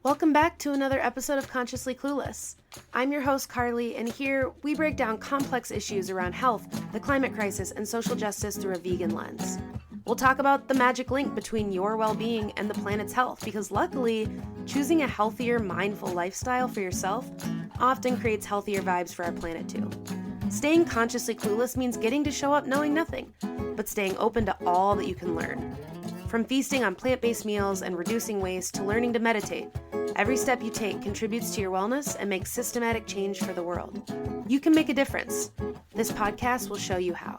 Welcome back to another episode of Consciously Clueless. I'm your host, Carly, and here we break down complex issues around health, the climate crisis, and social justice through a vegan lens. We'll talk about the magic link between your well-being and the planet's health, because luckily, choosing a healthier, mindful lifestyle for yourself often creates healthier vibes for our planet too. Staying consciously clueless means getting to show up knowing nothing, but staying open to all that you can learn. From feasting on plant-based meals and reducing waste to learning to meditate, every step you take contributes to your wellness and makes systematic change for the world. You can make a difference. This podcast will show you how.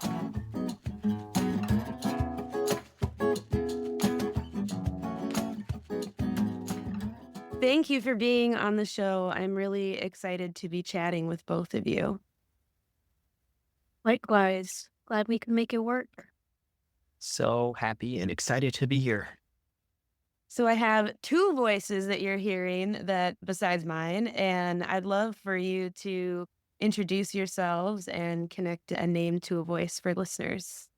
Thank you for being on the show. I'm really excited to be chatting with both of you. Likewise. Glad we can make it work. So happy and excited to be here. So I have two voices that you're hearing that besides mine, and I'd love for you to introduce yourselves and connect a name to a voice for listeners.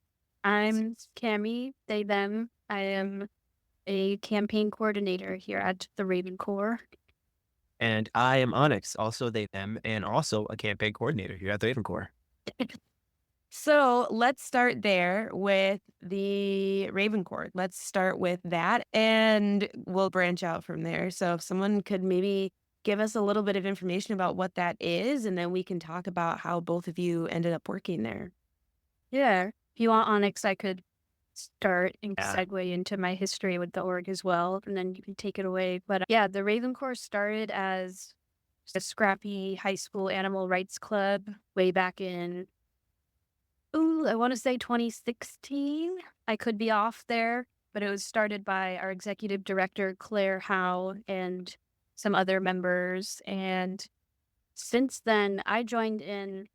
I'm Cami, they, them. I am a campaign coordinator here at the Raven Corps. And I am Onyx, also they, them, and also a campaign coordinator here at the Raven Corps. So let's start there with the Raven Corps. Let's start with that, and we'll branch out from there. So if someone could maybe give us a little bit of information about what that is, and then we can talk about how both of you ended up working there. Yeah. If you want Onyx, I could start and segue into my history with the org as well, and then you can take it away. But yeah, the Raven Corps started as a scrappy high school animal rights club way back in I want to say 2016. I could be off there, but it was started by our executive director, Claire Howe, and some other members. And since then, I joined in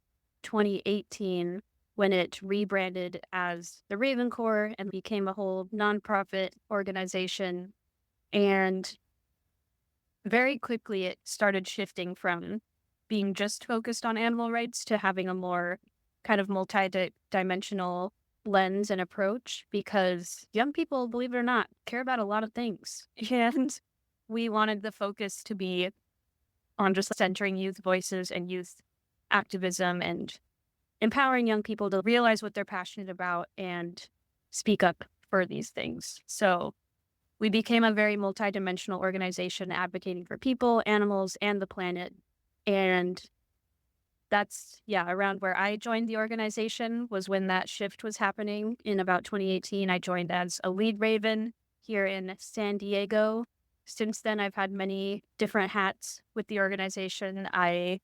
2018 when it rebranded as the Raven Corps and became a whole nonprofit organization. And very quickly, it started shifting from being just focused on animal rights to having a more kind of multi-dimensional lens and approach, because young people, believe it or not, care about a lot of things. And we wanted the focus to be on just centering youth voices and youth activism and empowering young people to realize what they're passionate about and speak up for these things. So we became a very multi-dimensional organization advocating for people, animals, and the planet. And that's, around where I joined the organization was when that shift was happening in about 2018. I joined as a lead Raven here in San Diego. Since then, I've had many different hats with the organization. I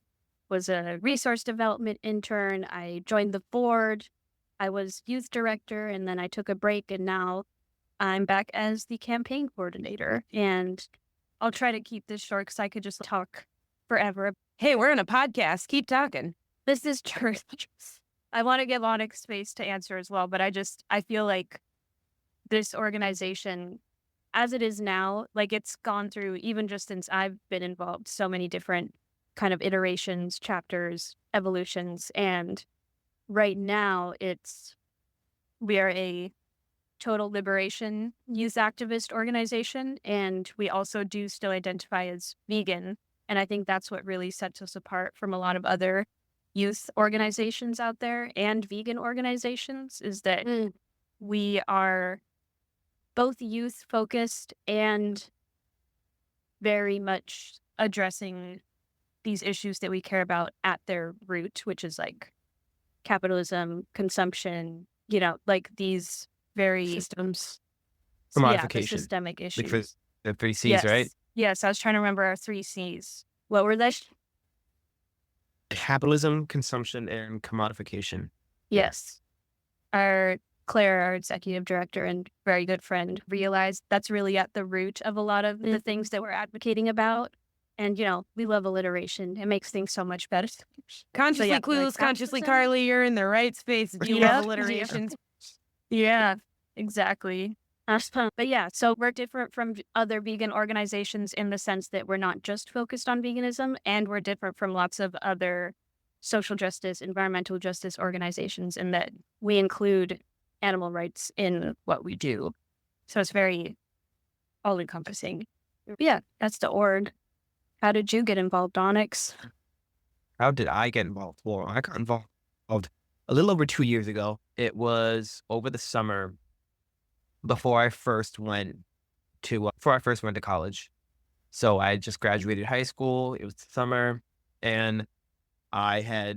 was a resource development intern. I joined the board. I was youth director, and then I took a break, and now I'm back as the campaign coordinator. And I'll try to keep this short because I could just talk forever. Hey, we're in a podcast. Keep talking. This is true. I want to give Onyx space to answer as well, but I feel like this organization, as it is now, like it's gone through, even just since I've been involved, so many different kind of iterations, chapters, evolutions. And right now we are a total liberation youth activist organization. And we also do still identify as vegan. And I think that's what really sets us apart from a lot of other youth organizations out there and vegan organizations, is that we are both youth focused and very much addressing these issues that we care about at their root, which is like capitalism, consumption, like these very systems. Commodification. The systemic issues. Like for the 3 C's, yes. right? Yes, I was trying to remember our 3 C's. What were they? Capitalism, consumption, and commodification. Yes. Claire, our executive director and very good friend, realized that's really at the root of a lot of the things that we're advocating about. And, we love alliteration. It makes things so much better. Consciously clueless, consciously Carly, you're in the right space if you love alliterations. Yeah, exactly. But yeah, so we're different from other vegan organizations in the sense that we're not just focused on veganism, and we're different from lots of other social justice, environmental justice organizations in that we include animal rights in what we do. So it's very all-encompassing. Yeah, that's the org. How did you get involved, Onyx? How did I get involved? Well, I got involved a little over 2 years ago. It was over the summer before I first went to college. So I just graduated high school. It was the summer, and I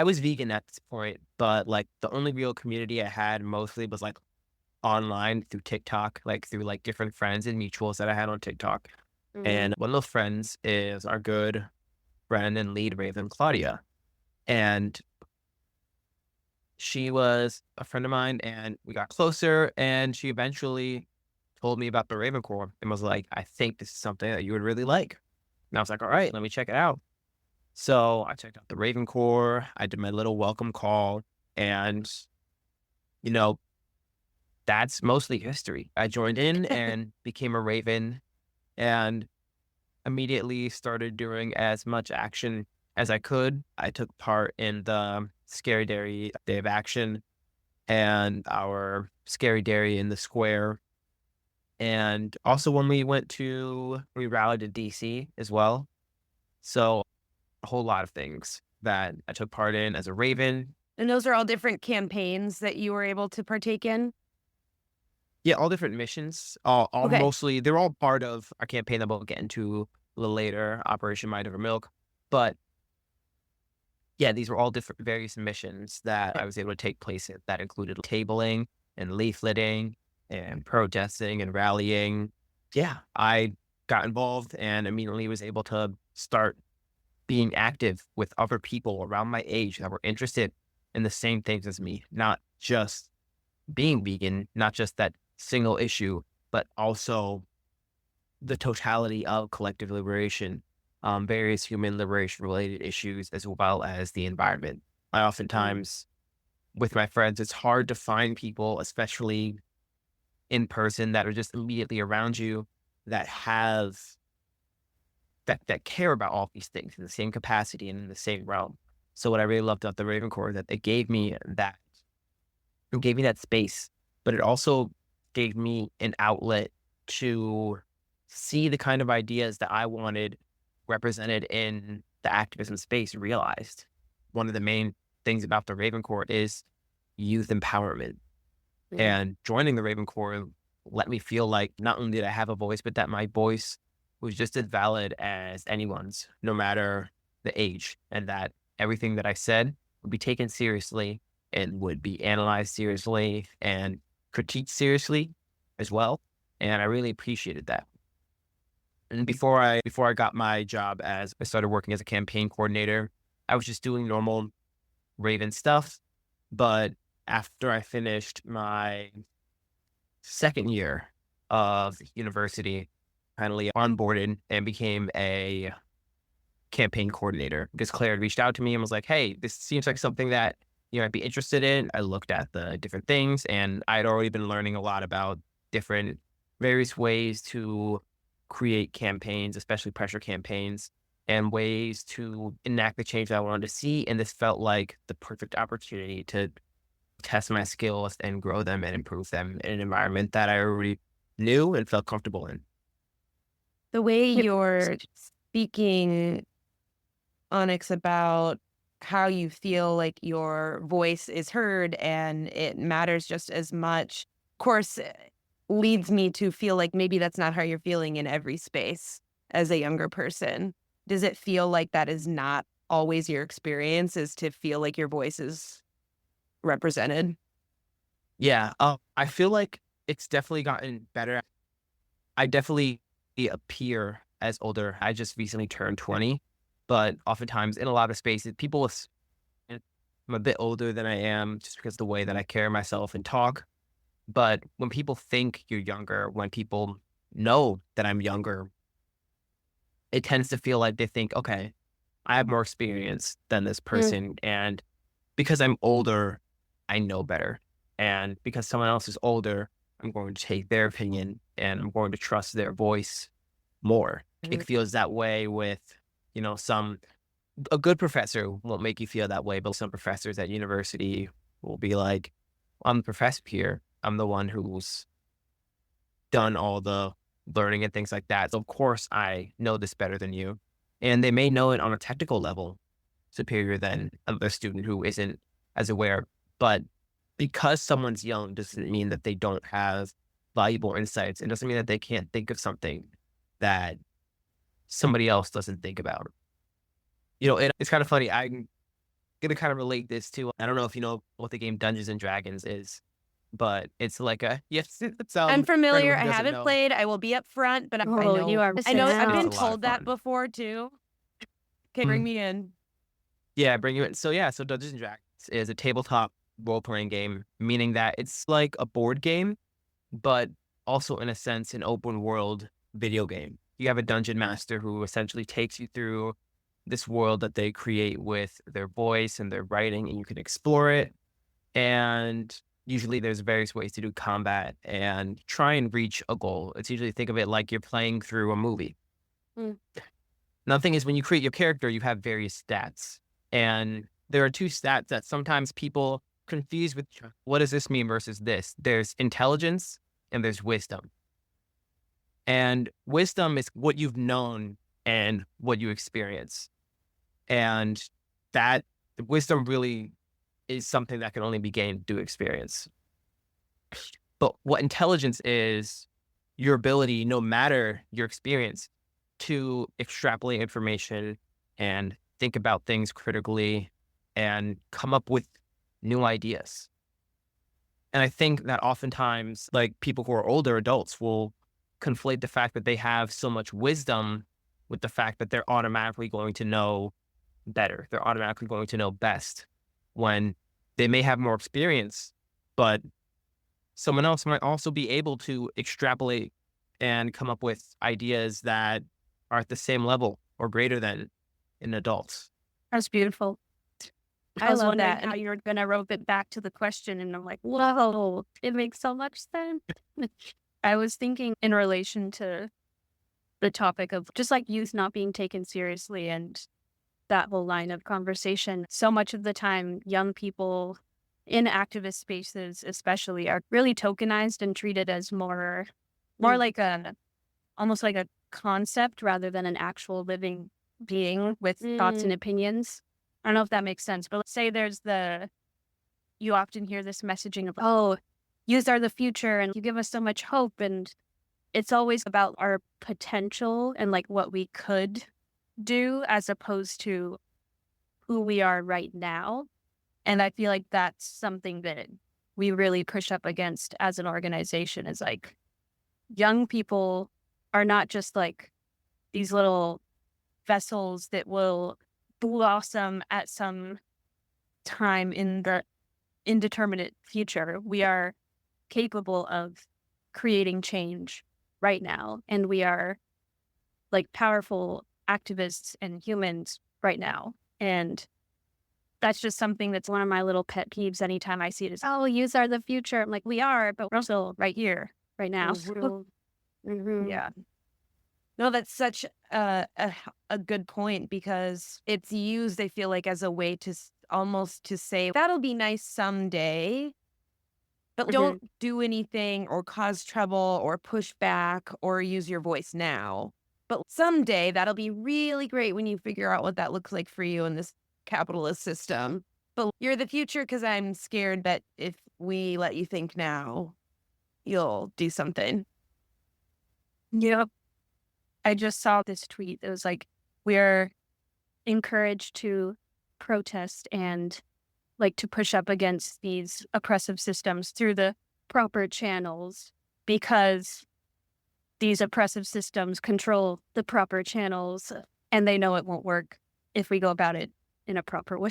was vegan at this point, but like the only real community I had mostly was like online through TikTok, like through like different friends and mutuals that I had on TikTok. And one of those friends is our good friend and lead Raven, Claudia. And she was a friend of mine and we got closer, and she eventually told me about the Raven Corps and was like, I think this is something that you would really like. And I was like, all right, let me check it out. So I checked out the Raven Corps. I did my little welcome call, and you know, that's mostly history. I joined in and became a Raven, and immediately started doing as much action as I could. I took part in the Scary Dairy Day of Action and our Scary Dairy in the Square. And also when we rallied to DC as well. So a whole lot of things that I took part in as a Raven. And those are all different campaigns that you were able to partake in? Yeah, all different missions. All Okay. mostly, they're all part of our campaign that we'll get into a little later, Operation Mind Over Milk. But yeah, these were all different various missions that I was able to take place in that included tabling and leafleting and protesting and rallying. Yeah, I got involved and immediately was able to start being active with other people around my age that were interested in the same things as me, not just being vegan, not just that single issue, but also the totality of collective liberation, various human liberation related issues, as well as the environment. I oftentimes, with my friends, it's hard to find people, especially in person, that are just immediately around you that have that care about all these things in the same capacity and in the same realm. So what I really loved about the Raven Corps, that it gave me that space, but it also gave me an outlet to see the kind of ideas that I wanted represented in the activism space realized. One of the main things about the Raven Corps is youth empowerment. And joining the Raven Corps let me feel like not only did I have a voice, but that my voice was just as valid as anyone's, no matter the age, and that everything that I said would be taken seriously and would be analyzed seriously and critiqued seriously as well. And I really appreciated that. And before I got my job, as I started working as a campaign coordinator, I was just doing normal Raven stuff. But after I finished my second year of university, finally onboarded and became a campaign coordinator because Claire had reached out to me and was like, hey, this seems like something that you might be interested in. I looked at the different things, and I had already been learning a lot about different various ways to create campaigns, especially pressure campaigns, and ways to enact the change that I wanted to see. And this felt like the perfect opportunity to test my skills and grow them and improve them in an environment that I already knew and felt comfortable in. The way you're speaking, Onyx, about how you feel like your voice is heard and it matters just as much, of course, leads me to feel like maybe that's not how you're feeling in every space as a younger person. Does it feel like that is not always your experience, is to feel like your voice is represented? Yeah, I feel like it's definitely gotten better. I definitely appear as older. I just recently turned 20, but oftentimes in a lot of spaces, I'm a bit older than I am just because of the way that I carry myself and talk. But when people think you're younger, when people know that I'm younger, it tends to feel like they think, okay, I have more experience than this person. And because I'm older, I know better. And because someone else is older, I'm going to take their opinion and I'm going to trust their voice more. It feels that way with, a good professor won't make you feel that way, but some professors at university will be like, I'm the professor here. I'm the one who's done all the learning and things like that. So of course I know this better than you. And they may know it on a technical level superior than another student who isn't as aware. But because someone's young doesn't mean that they don't have valuable insights. It doesn't mean that they can't think of something that somebody else doesn't think about. It's kind of funny. I'm going to kind of relate this to, I don't know if you know what the game Dungeons and Dragons is, but it's like yes, it's I'm familiar. I doesn't haven't know. played. I will be up front, but I Oh, know. you are I know. missing I've out. been It's a lot of told that fun. before too. Okay, bring me in. Yeah, bring you in. So Dungeons and Dragons is a tabletop role-playing game, meaning that it's like a board game, but also in a sense an open world video game. You have a dungeon master who essentially takes you through this world that they create with their voice and their writing, and you can explore it. And usually there's various ways to do combat and try and reach a goal. It's usually, think of it like you're playing through a movie. Mm. Now, the thing is, when you create your character, you have various stats. And there are two stats that sometimes people confuse with what does this mean versus this. There's intelligence and there's wisdom. And wisdom is what you've known and what you experience. And that wisdom really is something that can only be gained through experience. But what intelligence is your ability, no matter your experience, to extrapolate information and think about things critically and come up with new ideas. And I think that oftentimes, like, people who are older adults will conflate the fact that they have so much wisdom with the fact that they're automatically going to know better. They're automatically going to know best, when they may have more experience, but someone else might also be able to extrapolate and come up with ideas that are at the same level or greater than an adult. That's beautiful. I was love wondering that. how you're going to rope it back to the question, and I'm like, whoa, it makes so much sense. I was thinking in relation to the topic of just like youth not being taken seriously and that whole line of conversation. So much of the time, young people in activist spaces especially are really tokenized and treated as more like almost like a concept rather than an actual living being with thoughts and opinions. I don't know if that makes sense, but let's say you often hear this messaging of, oh, youth are the future and you give us so much hope. And it's always about our potential and like what we could do as opposed to who we are right now. And I feel like that's something that we really push up against as an organization, is like young people are not just like these little vessels that will blossom at some time in the indeterminate future. We are capable of creating change right now, and we are like powerful activists and humans right now. And that's just something that's one of my little pet peeves anytime I see it is, oh, youth are the future. I'm like, we are, but we're also right here, right now. Yeah. No, that's such a good point, because it's used, I feel like, as a way to almost to say, that'll be nice someday, but don't do anything or cause trouble or push back or use your voice now. But someday that'll be really great when you figure out what that looks like for you in this capitalist system. But you're the future, because I'm scared that if we let you think now, you'll do something. Yep. I just saw this tweet. It was like, we're encouraged to protest and like to push up against these oppressive systems through the proper channels, because these oppressive systems control the proper channels and they know it won't work if we go about it in a proper way.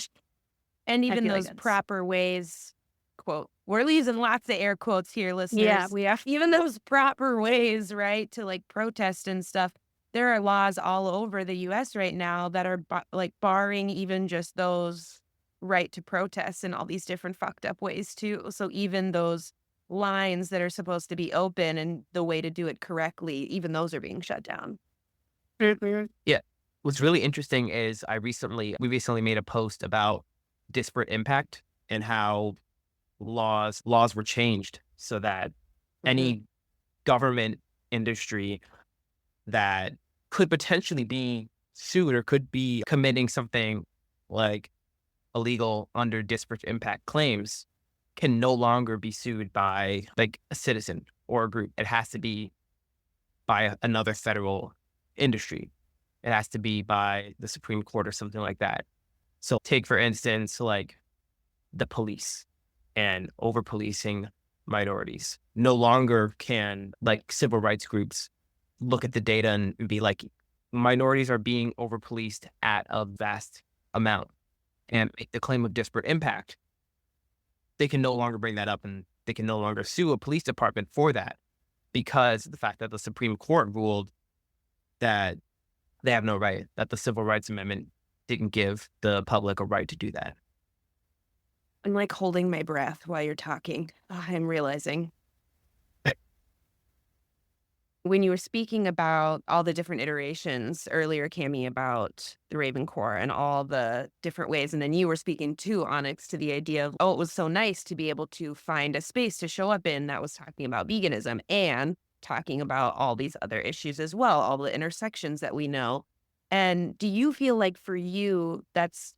And even feel like those that's- proper ways, quote, we're using lots of air quotes here, listeners. Yeah, we are. Even those proper ways, right, to like protest and stuff. There are laws all over the U.S. right now that are like barring even just those right to protest in all these different fucked up ways too. So even those lines that are supposed to be open and the way to do it correctly, even those are being shut down. Yeah. What's really interesting is we recently made a post about disparate impact and how laws were changed so that any government industry that could potentially be sued or could be committing something like illegal under disparate impact claims can no longer be sued by like a citizen or a group. It has to be by another federal industry. It has to be by the Supreme Court or something like that. So take, for instance, like the police and over policing minorities. No longer can like civil rights groups look at the data and be like, minorities are being over policed at a vast amount and make the claim of disparate impact. They can no longer bring that up, and they can no longer sue a police department for that because of the fact that the Supreme Court ruled that they have no right, that the Civil Rights Amendment didn't give the public a right to do that. I'm like holding my breath while you're talking. I'm realizing. When you were speaking about all the different iterations earlier, Cami, about the Raven Core and all the different ways, and then you were speaking to Onyx to the idea of, oh, it was so nice to be able to find a space to show up in that was talking about veganism and talking about all these other issues as well, all the intersections that we know. And do you feel like for you, that's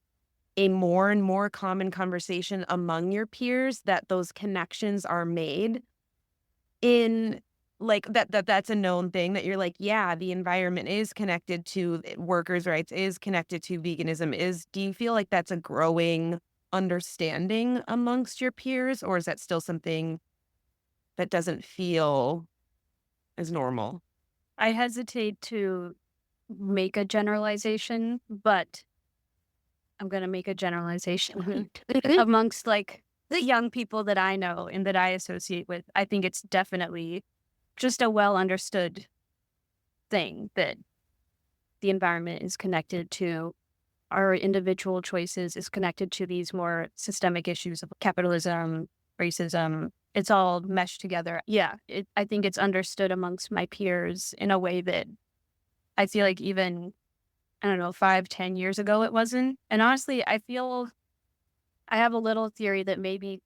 a more and more common conversation among your peers, that those connections are made in like that's a known thing, that you're like, yeah, the environment is connected to workers' rights, is connected to veganism? Do you feel like that's a growing understanding amongst your peers, or is that still something that doesn't feel as normal? I hesitate to make a generalization, but I'm going to make a generalization amongst like the young people that I know and that I associate with. I think it's definitely just a well understood thing that the environment is connected to our individual choices, is connected to these more systemic issues of capitalism, racism. It's all meshed together. Yeah, I think it's understood amongst my peers in a way that I feel like even, I don't know, 5-10 years ago it wasn't. And honestly, I have a little theory that maybe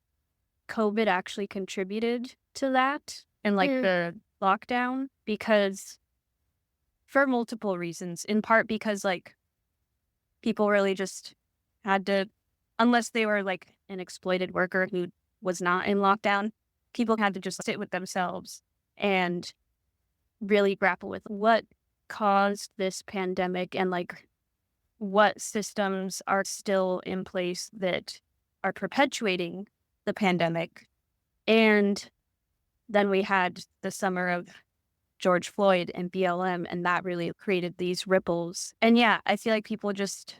COVID actually contributed to that and like the lockdown, because for multiple reasons, in part because like people really just had to, unless they were like an exploited worker who was not in lockdown, people had to just sit with themselves and really grapple with what caused this pandemic and like what systems are still in place that are perpetuating the pandemic. And then we had the summer of George Floyd and BLM, and that really created these ripples. And yeah, I feel like people just,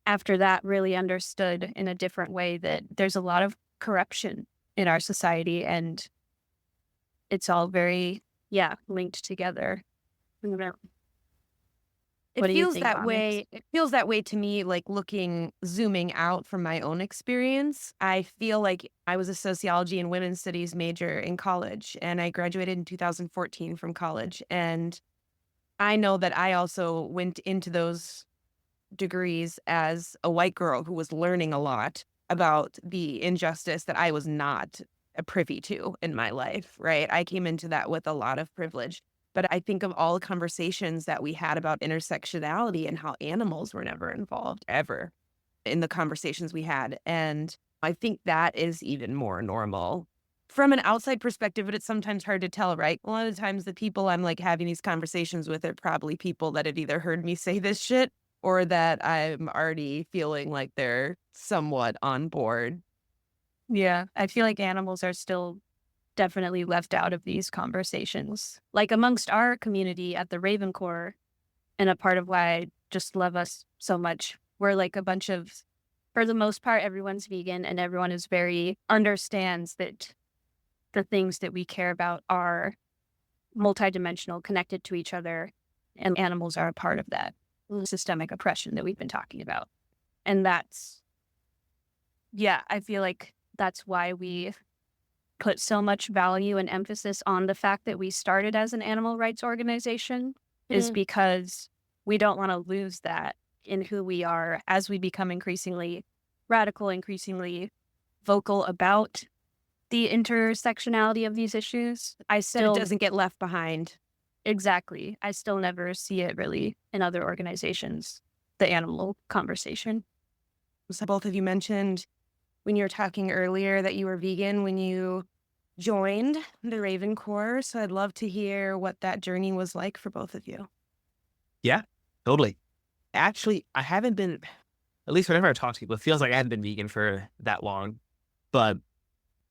after that, really understood in a different way that there's a lot of corruption in our society, and it's all very, linked together. It feels that way. It feels that way to me, like zooming out from my own experience. I feel like I was a sociology and women's studies major in college, and I graduated in 2014 from college. And I know that I also went into those degrees as a white girl who was learning a lot about the injustice that I was not privy to in my life, right? I came into that with a lot of privilege. But I think of all the conversations that we had about intersectionality and how animals were never involved ever in the conversations we had. And I think that is even more normal from an outside perspective, but it's sometimes hard to tell, right? A lot of times the people I'm like having these conversations with are probably people that had either heard me say this shit or that I'm already feeling like they're somewhat on board. Yeah, I feel like animals are still definitely left out of these conversations. Like amongst our community at the Raven Core, and a part of why I just love us so much, we're like a bunch of, for the most part, everyone's vegan and everyone is understands that the things that we care about are multidimensional, connected to each other, and animals are a part of that systemic oppression that we've been talking about. And that's, I feel like that's why we put so much value and emphasis on the fact that we started as an animal rights organization, is because we don't want to lose that in who we are as we become increasingly radical, increasingly vocal about the intersectionality of these issues. I That it still doesn't get left behind. exactly. I still never see it really in other organizations. The animal conversation. So both of you mentioned when you were talking earlier that you were vegan when you joined the Raven Corps. So I'd love to hear what that journey was like for both of you. Yeah, totally. Actually, I haven't been, at least whenever I talk to people, it feels like I haven't been vegan for that long. But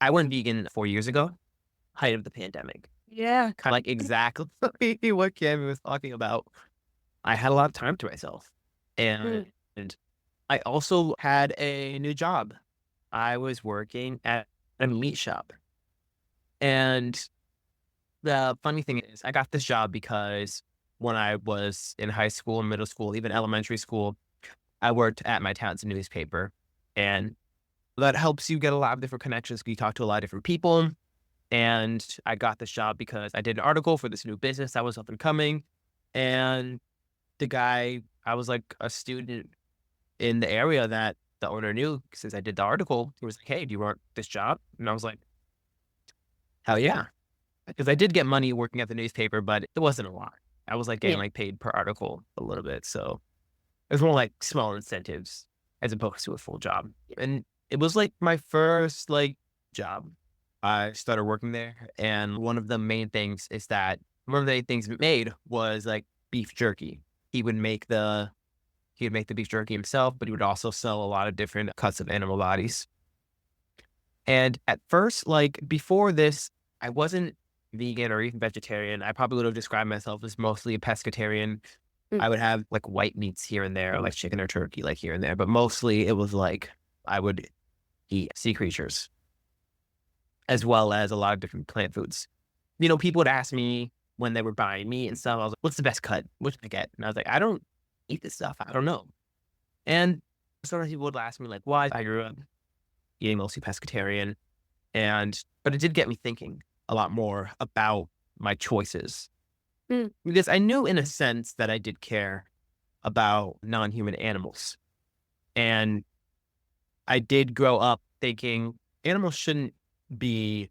I went vegan 4 years ago, height of the pandemic. Yeah. Kind of like exactly what Cami was talking about. I had a lot of time to myself. And I also had a new job. I was working at a meat shop. And the funny thing is, I got this job because when I was in high school, middle school, even elementary school, I worked at my town's newspaper. And that helps you get a lot of different connections. You talk to a lot of different people. And I got this job because I did an article for this new business that was up and coming. And the guy, I was like a student in the area that the owner knew since I did the article. He was like, "Hey, do you want this job?" And I was like, "Hell yeah." Because I did get money working at the newspaper, but it wasn't a lot. I was like getting like paid per article a little bit. So it was more like small incentives as opposed to a full job. And it was like my first like job. I started working there. And one of the main things is that one of the things we made was like beef jerky. He would make the beef jerky himself, but he would also sell a lot of different cuts of animal bodies. And at first, like before this, I wasn't vegan or even vegetarian. I probably would have described myself as mostly a pescatarian. I would have like white meats here and there, like chicken or turkey, like here and there. But mostly it was like I would eat sea creatures as well as a lot of different plant foods. You know, people would ask me when they were buying meat and stuff, I was like, "What's the best cut? What should I get?" And I was like, "I don't eat this stuff. I don't know." And sometimes people would ask me like why. I grew up eating mostly pescatarian. But it did get me thinking a lot more about my choices. Because I knew in a sense that I did care about non-human animals. And I did grow up thinking animals shouldn't be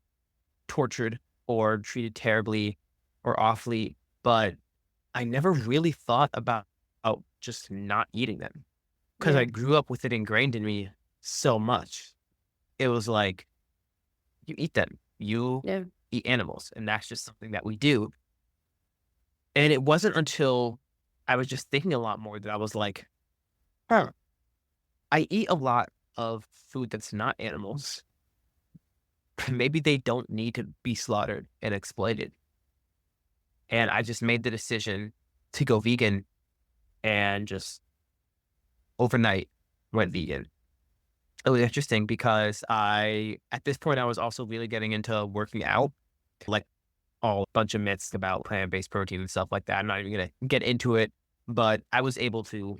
tortured or treated terribly or awfully, but I never really thought about just not eating them because I grew up with it ingrained in me so much. It was like, you eat them, you eat animals, and that's just something that we do. And it wasn't until I was just thinking a lot more that I was like, huh, I eat a lot of food that's not animals. Maybe they don't need to be slaughtered and exploited. And I just made the decision to go vegan and just overnight went vegan. It was interesting because at this point, I was also really getting into working out, like a bunch of myths about plant-based protein and stuff like that. I'm not even going to get into it, but I was able to,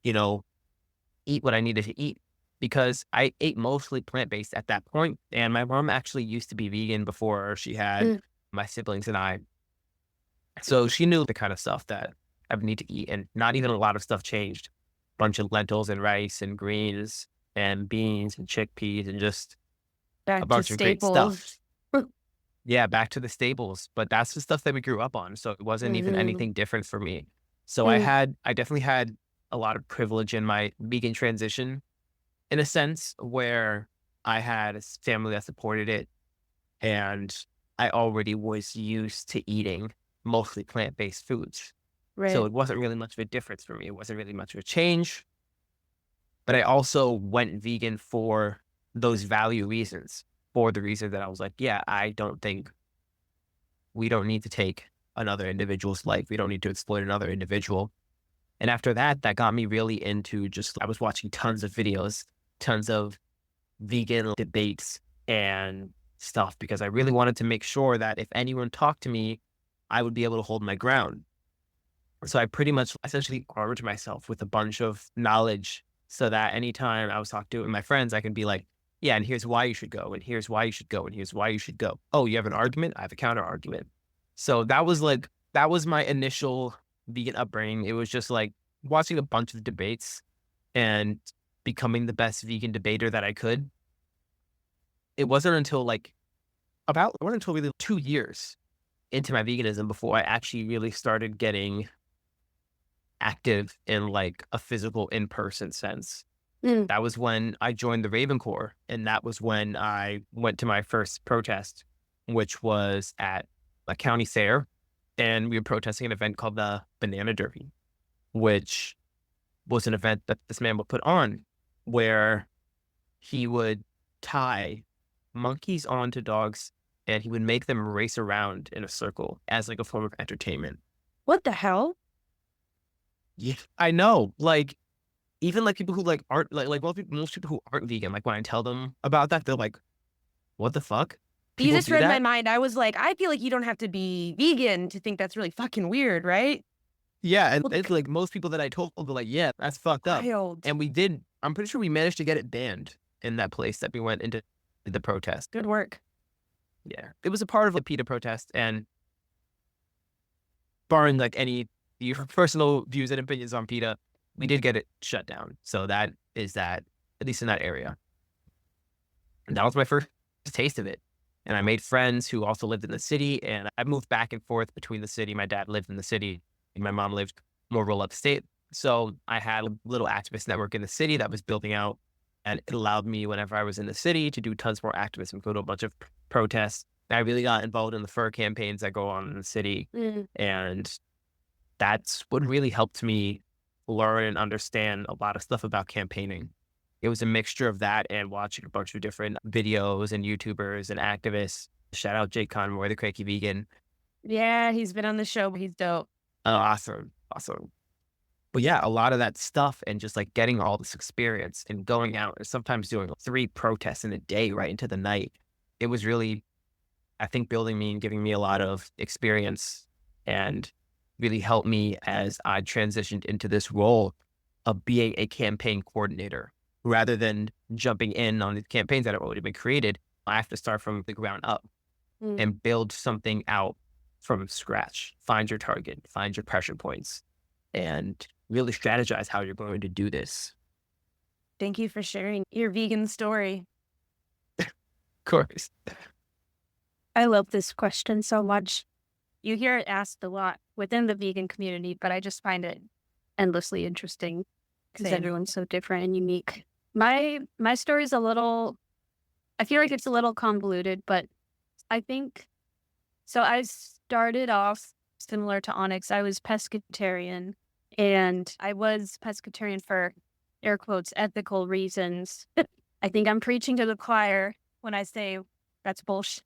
eat what I needed to eat because I ate mostly plant-based at that point. And my mom actually used to be vegan before she had my siblings and I. So she knew the kind of stuff that I would need to eat, and not even a lot of stuff changed. Bunch of lentils and rice and greens and beans and chickpeas and just a bunch of great stuff. Yeah, back to the staples. But that's the stuff that we grew up on. So it wasn't even anything different for me. So I definitely had a lot of privilege in my vegan transition in a sense where I had a family that supported it and I already was used to eating mostly plant-based foods. Right. So it wasn't really much of a difference for me. It wasn't really much of a change. But I also went vegan for those value reasons, for the reason that I was like, yeah, I don't think we don't need to take another individual's life. We don't need to exploit another individual. And after that, that got me really into I was watching tons of videos, tons of vegan debates and stuff, because I really wanted to make sure that if anyone talked to me, I would be able to hold my ground. So I pretty much essentially armed myself with a bunch of knowledge so that anytime I was talking to my friends, I can be like, yeah, and here's why you should go, and here's why you should go, and here's why you should go. Oh, you have an argument? I have a counter argument. So that was my initial vegan upbringing. It was just like watching a bunch of debates and becoming the best vegan debater that I could. it wasn't until like it wasn't until really 2 years into my veganism before I actually really started getting active in like a physical in-person sense. That was when I joined the Raven Corps, and that was when I went to my first protest, which was at a county fair, and we were protesting an event called the Banana Derby, which was an event that this man would put on where he would tie monkeys onto dogs and he would make them race around in a circle as like a form of entertainment. What the hell? Yeah, I know. Like, even like people who like aren't like most people who aren't vegan, like when I tell them about that, they're like, "What the fuck?" You People just do read my that? mind. I was like, I feel like you don't have to be vegan to think that's really fucking weird, right? Yeah, and Well, it's like most people that I told were like, "Yeah, that's fucked up." wild. And we did. I'm pretty sure we managed to get it banned in that place that we went into the protest. Good work. Yeah, it was a part of a PETA protest, and barring like any your personal views and opinions on PETA, we did get it shut down. So that is that, at least in that area. And that was my first taste of it. And I made friends who also lived in the city, and I moved back and forth between the city. My dad lived in the city, and my mom lived more rural upstate. So I had a little activist network in the city that was building out, and it allowed me, whenever I was in the city, to do tons more activism, go to a bunch of protests. I really got involved in the fur campaigns that go on in the city, and that's what really helped me learn and understand a lot of stuff about campaigning. It was a mixture of that and watching a bunch of different videos and YouTubers and activists. Shout out Jake Conroy, the Cranky Vegan. Yeah, he's been on the show. He's dope. Oh, awesome. But yeah, a lot of that stuff and just like getting all this experience and going out and sometimes doing 3 protests in a day right into the night. It was really, I think, building me and giving me a lot of experience and really helped me as I transitioned into this role of being a campaign coordinator. Rather than jumping in on the campaigns that have already been created, I have to start from the ground up and build something out from scratch. Find your target, find your pressure points, and really strategize how you're going to do this. Thank you for sharing your vegan story. Of course. I love this question so much. You hear it asked a lot within the vegan community, but I just find it endlessly interesting because Same. everyone's so different and unique. My story is a little, I feel like it's a little convoluted, but I think, so I started off similar to Onyx. I was pescatarian, and I was pescatarian for air quotes, ethical reasons. I think I'm preaching to the choir when I say that's bullshit.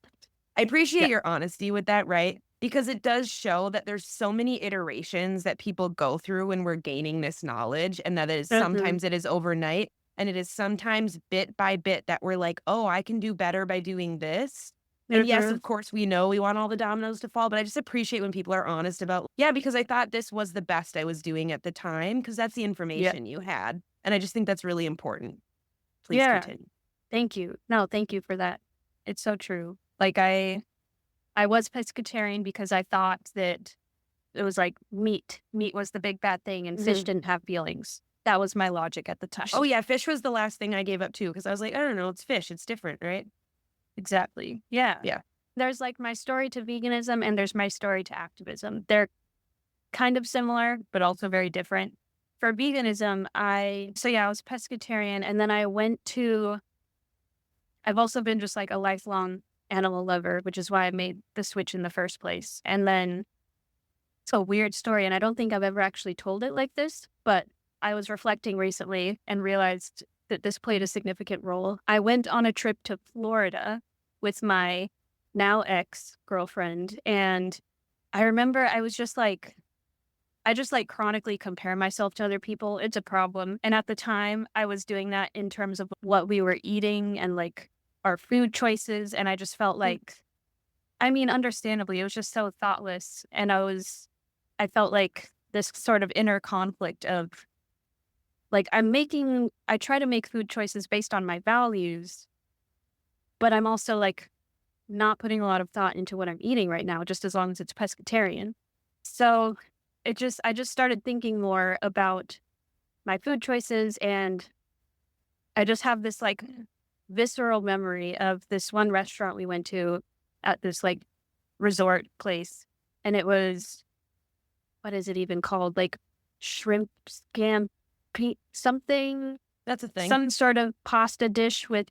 I appreciate Yeah. your honesty with that, right? Because it does show that there's so many iterations that people go through when we're gaining this knowledge, and that it is sometimes it is overnight, and it is sometimes bit by bit that we're like, oh, I can do better by doing this. And yes, of course, we know we want all the dominoes to fall, but I just appreciate when people are honest about, yeah, because I thought this was the best I was doing at the time, because that's the information you had. And I just think that's really important. Please continue. Thank you. No, thank you for that. It's so true. Like I was pescatarian because I thought that it was like meat. Meat was the big bad thing, and fish didn't have feelings. That was my logic at the time. Oh yeah, fish was the last thing I gave up too, because I was like, I don't know, it's fish, it's different, right? Exactly. Yeah. Yeah. There's like my story to veganism and there's my story to activism. They're kind of similar, but also very different. For veganism, I was pescatarian, and then I've also been just like a lifelong animal lover, which is why I made the switch in the first place. And then it's a weird story, and I don't think I've ever actually told it like this, but I was reflecting recently and realized that this played a significant role. I went on a trip to Florida with my now ex-girlfriend, and I remember I just chronically compare myself to other people. It's a problem. And at the time, I was doing that in terms of what we were eating and like our food choices. And I just felt like, I mean, understandably, it was just so thoughtless. And I felt like this sort of inner conflict of like, I try to make food choices based on my values, but I'm also like not putting a lot of thought into what I'm eating right now, just as long as it's pescatarian. So I just started thinking more about my food choices, and I just have this like visceral memory of this one restaurant we went to at this like resort place. And it was, what is it even called? Like shrimp scampi, something, That's a thing. some sort of pasta dish with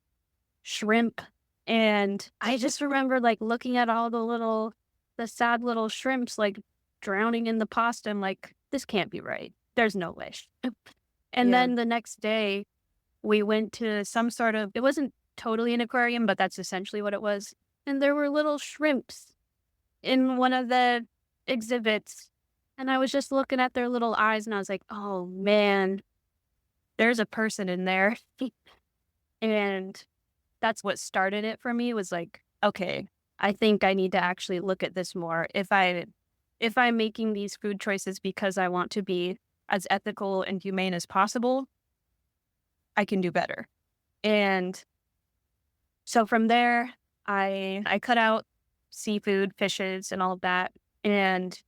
shrimp. And I just remember like looking at all the sad little shrimps like drowning in the pasta. I'm like, this can't be right. There's no way. And Yeah. then the next day we went to some sort of, it wasn't totally an aquarium, but that's essentially what it was. And there were little shrimps in one of the exhibits. And I was just looking at their little eyes and I was like, oh man, there's a person in there. And that's what started it for me, was like, okay, I think I need to actually look at this more. If I'm making these food choices because I want to be as ethical and humane as possible, I can do better. And so from there, I cut out seafood, fishes, and all of that. And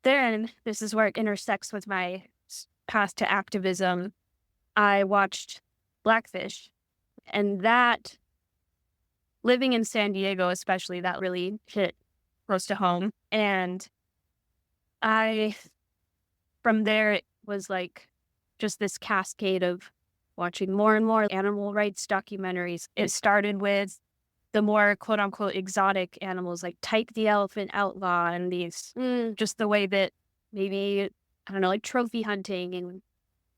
then this is where it intersects with my path to activism. I watched Blackfish, and that, living in San Diego especially, that really hit close to home. And from there, it was like just this cascade of watching more and more animal rights documentaries. It started with the more quote unquote exotic animals like Tyke the elephant outlaw and these, just the way that maybe, I don't know, like trophy hunting and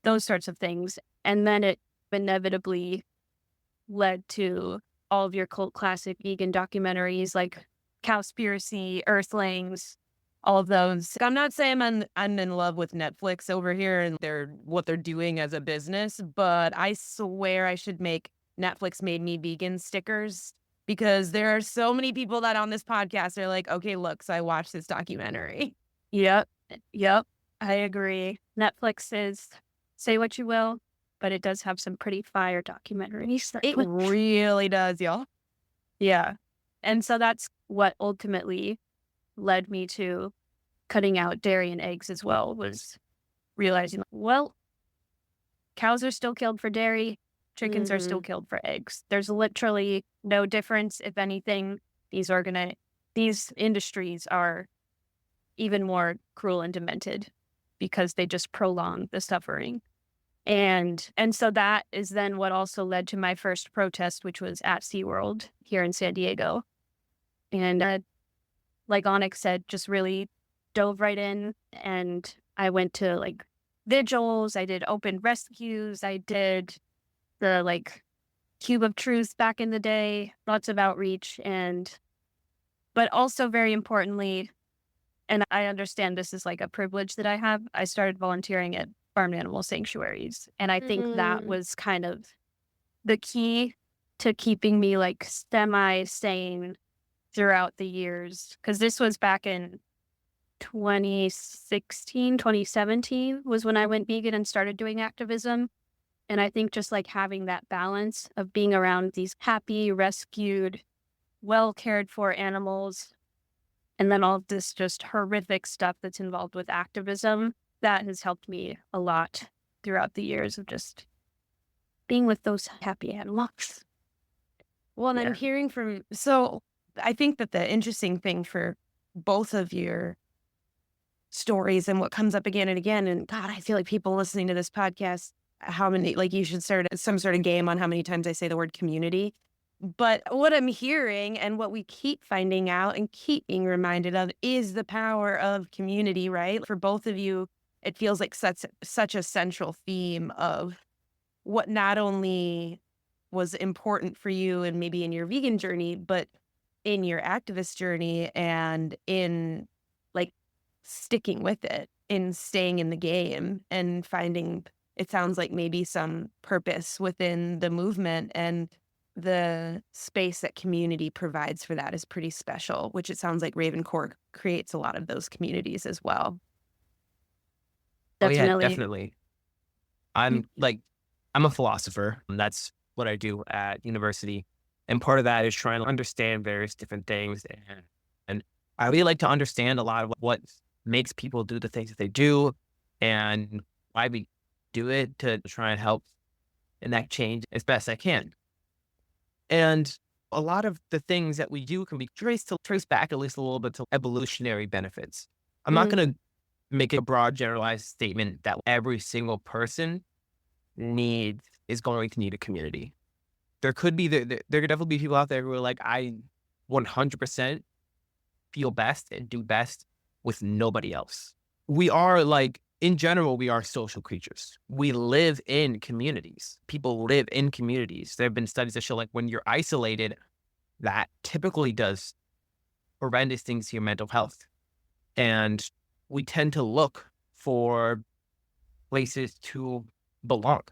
those sorts of things. And then it inevitably led to all of your cult classic vegan documentaries like Cowspiracy, Earthlings, all of those. I'm not saying I'm in love with Netflix over here and what they're doing as a business, but I swear I should make Netflix made me vegan stickers, because there are so many people that on this podcast are like, okay, look, so I watched this documentary. Yep. I agree. Netflix is, say what you will, but it does have some pretty fire documentaries. It really does, y'all. Yeah. And so that's what ultimately led me to cutting out dairy and eggs as well, was realizing, well, cows are still killed for dairy, chickens are still killed for eggs. There's literally no difference. If anything, these industries are even more cruel and demented because they just prolong the suffering. And so that is then what also led to my first protest, which was at SeaWorld here in San Diego. And like Onyx said, just really dove right in. And I went to like vigils, I did open rescues, I did the like Cube of Truth back in the day, lots of outreach. But also very importantly, and I understand this is like a privilege that I have, I started volunteering at farm animal sanctuaries. And I think that was kind of the key to keeping me like semi-sane throughout the years. Because this was back in 2016, 2017 was when I went vegan and started doing activism. And I think just like having that balance of being around these happy, rescued, well cared for animals, and then all this just horrific stuff that's involved with activism, that has helped me a lot throughout the years of just being with those happy animals. Well, and I'm hearing so I think that the interesting thing for both of your stories and what comes up again and again, and God, I feel like people listening to this podcast, how many, like you should start some sort of game on how many times I say the word community. But what I'm hearing and what we keep finding out and keep being reminded of is the power of community, right? For both of you, it feels like such a central theme of what not only was important for you and maybe in your vegan journey, but in your activist journey and in like sticking with it, in staying in the game and finding, it sounds like maybe some purpose within the movement, and the space that community provides for that is pretty special, which it sounds like Ravencore creates a lot of those communities as well. Definitely. Oh yeah, definitely. I'm a philosopher, and that's what I do at university. And part of that is trying to understand various different things. And I really like to understand a lot of what makes people do the things that they do and why we do it, to try and help enact change as best I can. And a lot of the things that we do can be traced back at least a little bit to evolutionary benefits. I'm not going to make a broad generalized statement that every single person is going to need a community. There could definitely be people out there who are like, I 100% feel best and do best with nobody else. We are in general, we are social creatures. We live in communities. People live in communities. There have been studies that show when you're isolated, that typically does horrendous things to your mental health. And we tend to look for places to belong.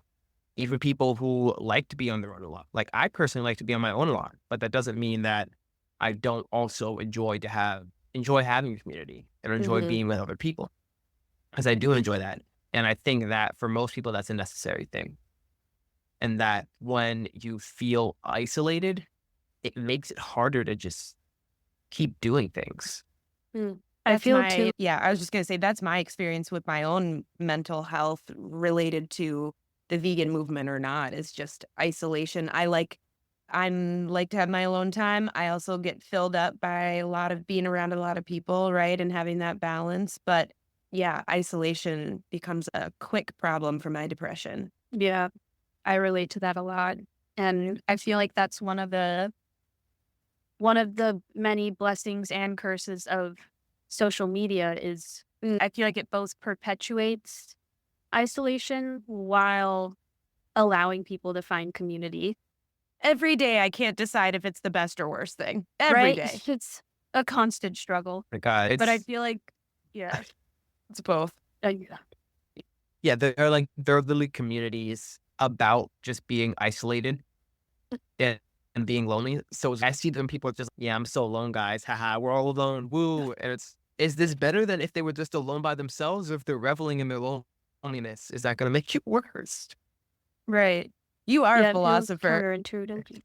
Even people who like to be on their own a lot. I personally like to be on my own a lot, but that doesn't mean that I don't also enjoy having a community and enjoy being with other people, because I do enjoy that. And I think that for most people, that's a necessary thing. And that when you feel isolated, it makes it harder to just keep doing things. I feel too. Yeah, I was just going to say that's my experience with my own mental health related to the vegan movement or not. It's just isolation. I like to have my alone time. I also get filled up by a lot of being around a lot of people, right? And having that balance. But yeah, isolation becomes a quick problem for my depression. Yeah, I relate to that a lot. And I feel like that's one of the many blessings and curses of social media is I feel like it both perpetuates isolation while allowing people to find community. Every day I can't decide if it's the best or worst thing. Every day. It's a constant struggle. But I feel like, yeah. It's both. Yeah, there are literally communities about just being isolated and being lonely. So I see them, people are just, I'm so alone, guys. Haha, we're all alone. Woo. And is this better than if they were just alone by themselves, or if they're reveling in their loneliness? Is that going to make it worse? Right. You are a philosopher. Counterintuitive.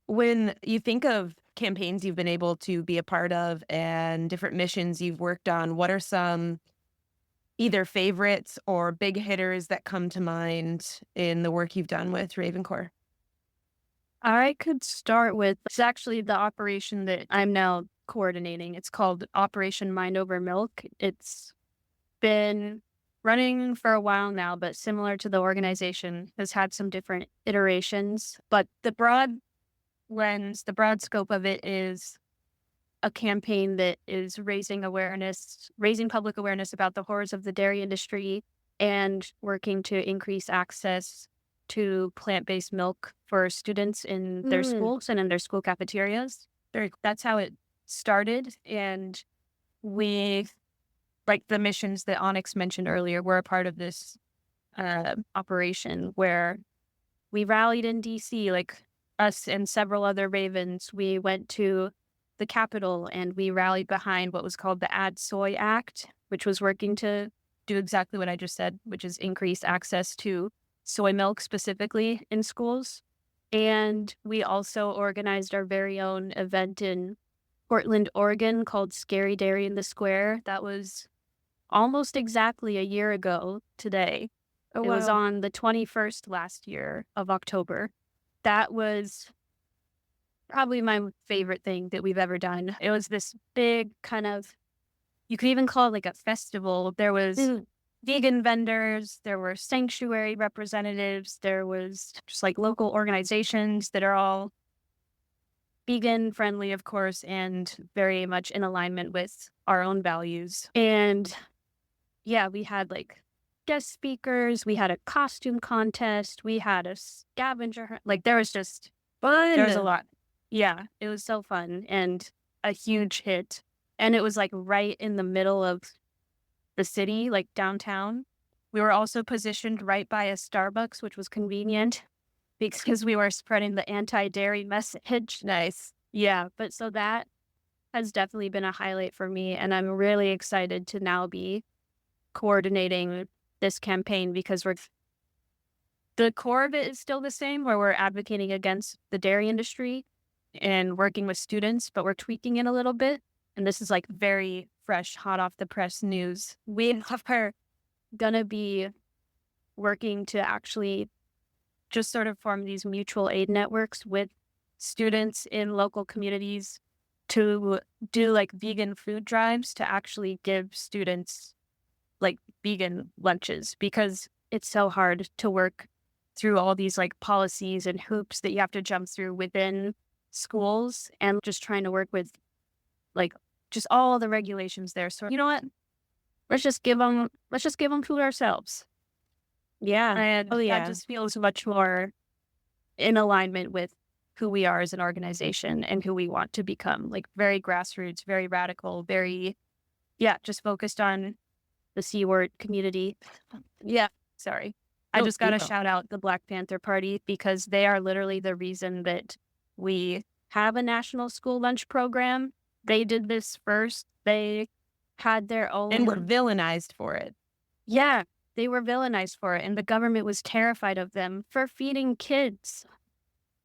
When you think of campaigns you've been able to be a part of and different missions you've worked on, what are some either favorites or big hitters that come to mind in the work you've done with Ravencore? I could start with, it's actually the operation that I'm now coordinating. It's called Operation Mind Over Milk. It's been running for a while now, but similar to the organization, has had some different iterations. But the broad scope of it is a campaign that is raising public awareness about the horrors of the dairy industry and working to increase access to plant-based milk for students in their schools and in their school cafeterias. That's how it started. And we, the missions that Onyx mentioned earlier, were a part of this operation where we rallied in DC, us and several other Ravens. We went to the Capitol and we rallied behind what was called the Add Soy Act, which was working to do exactly what I just said, which is increase access to soy milk specifically in schools. And we also organized our very own event in Portland, Oregon called Scary Dairy in the Square. That was almost exactly a year ago today. Oh, it was on the 21st last year of October. That was probably my favorite thing that we've ever done. It was this big kind of, you could even call it a festival. There was vegan vendors, there were sanctuary representatives, there was just local organizations that are all vegan friendly, of course, and very much in alignment with our own values. And yeah, we had guest speakers, we had a costume contest, we had a scavenger hunt. There was just fun. There was a lot. Yeah, it was so fun and a huge hit. And it was right in the middle of the city, downtown. We were also positioned right by a Starbucks, which was convenient because we were spreading the anti-dairy message. Nice. Yeah, but so that has definitely been a highlight for me. And I'm really excited to now be coordinating this campaign because the core of it is still the same, where we're advocating against the dairy industry and working with students, but we're tweaking it a little bit. And this is very fresh, hot off the press news. We are gonna be working to actually just sort of form these mutual aid networks with students in local communities to do like vegan food drives to actually give students like vegan lunches, because it's so hard to work through all these like policies and hoops that you have to jump through within schools, and just trying to work with like just all the regulations there. So you know what? Let's just give them food ourselves. Yeah. And that just feels much more in alignment with who we are as an organization and who we want to become. Like very grassroots, very radical, very, just focused on the C word community. Sorry. I just got to shout out the Black Panther Party, because they are literally the reason that we have a national school lunch program. They did this first. They had their own. And were villainized for it. Yeah, they were villainized for it. And the government was terrified of them for feeding kids.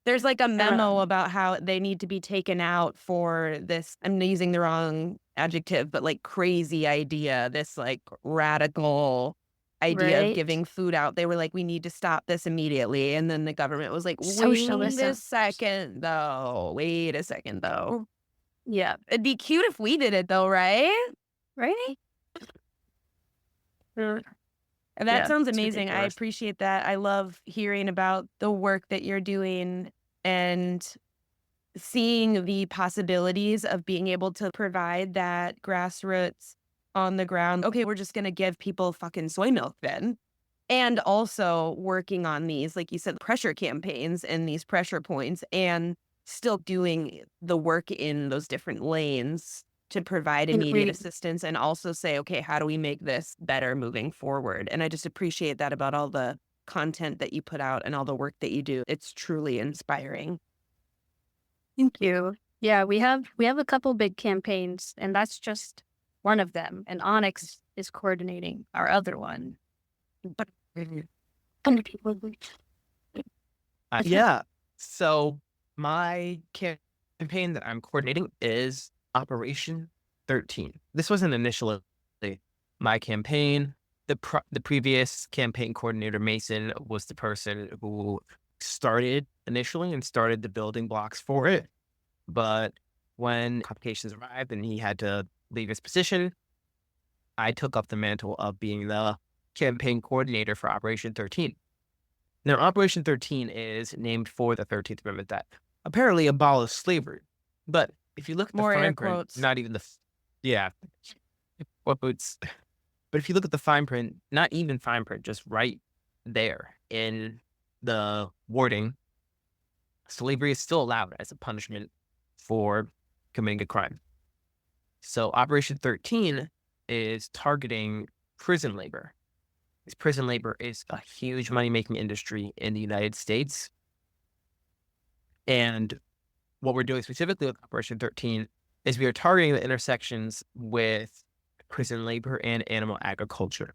There's like a memo about how they need to be taken out for this, I'm using the wrong adjective, but like crazy idea, this like radical idea of giving food out. They were like, we need to stop this immediately. And then the government was like, wait a second though. Yeah. It'd be cute if we did it though, right? Right? That sounds amazing. I appreciate that. I love hearing about the work that you're doing and seeing the possibilities of being able to provide that grassroots on the ground. Okay, we're just going to give people fucking soy milk then. And also working on these, like you said, pressure campaigns and these pressure points, and still doing the work in those different lanes to provide immediate assistance, and also say, okay, how do we make this better moving forward? And I just appreciate that about all the content that you put out and all the work that you do. It's truly inspiring. Thank you. Yeah, we have a couple big campaigns, and that's just one of them. And Onyx is coordinating our other one. But so my campaign that I'm coordinating is Operation 13. This wasn't initially my campaign. The previous campaign coordinator, Mason, was the person who started initially and started the building blocks for it. But when complications arrived and he had to leave his position, I took up the mantle of being the campaign coordinator for Operation 13. Now, Operation 13 is named for the 13th Amendment that apparently abolished slavery. But if you look at the fine print, not even what boots. But if you look at the fine print, not even fine print, just right there in the wording, slavery is still allowed as a punishment for committing a crime. So Operation 13 is targeting prison labor. This prison labor is a huge money-making industry in the United States. And what we're doing specifically with Operation 13 is we are targeting the intersections with prison labor and animal agriculture.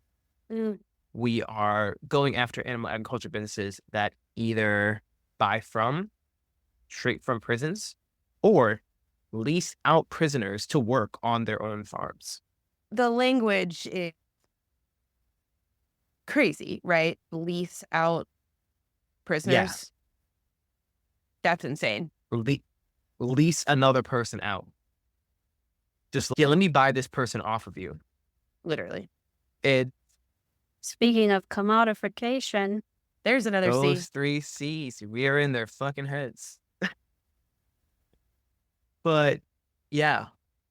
We are going after animal agriculture businesses that either buy straight from prisons, or lease out prisoners to work on their own farms. The language is crazy, right? Lease out prisoners. Yeah. That's insane. Lease another person out. Just, let me buy this person off of you. Literally. Speaking of commodification, there's another C. Those 3 C's. We are in their fucking heads. But yeah,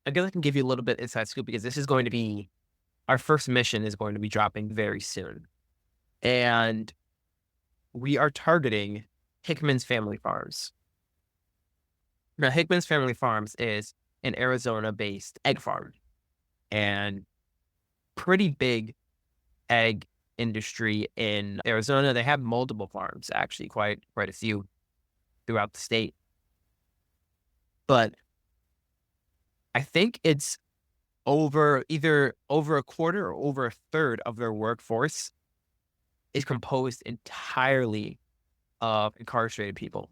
I guess I can give you a little bit inside scoop, because this is going to be, our first mission is going to be dropping very soon. And we are targeting Hickman's Family Farms. Now, Hickman's Family Farms is an Arizona-based egg farm, and pretty big egg industry in Arizona. They have multiple farms, actually, quite a few throughout the state. But I think it's either over a quarter or over a third of their workforce is composed entirely of incarcerated people.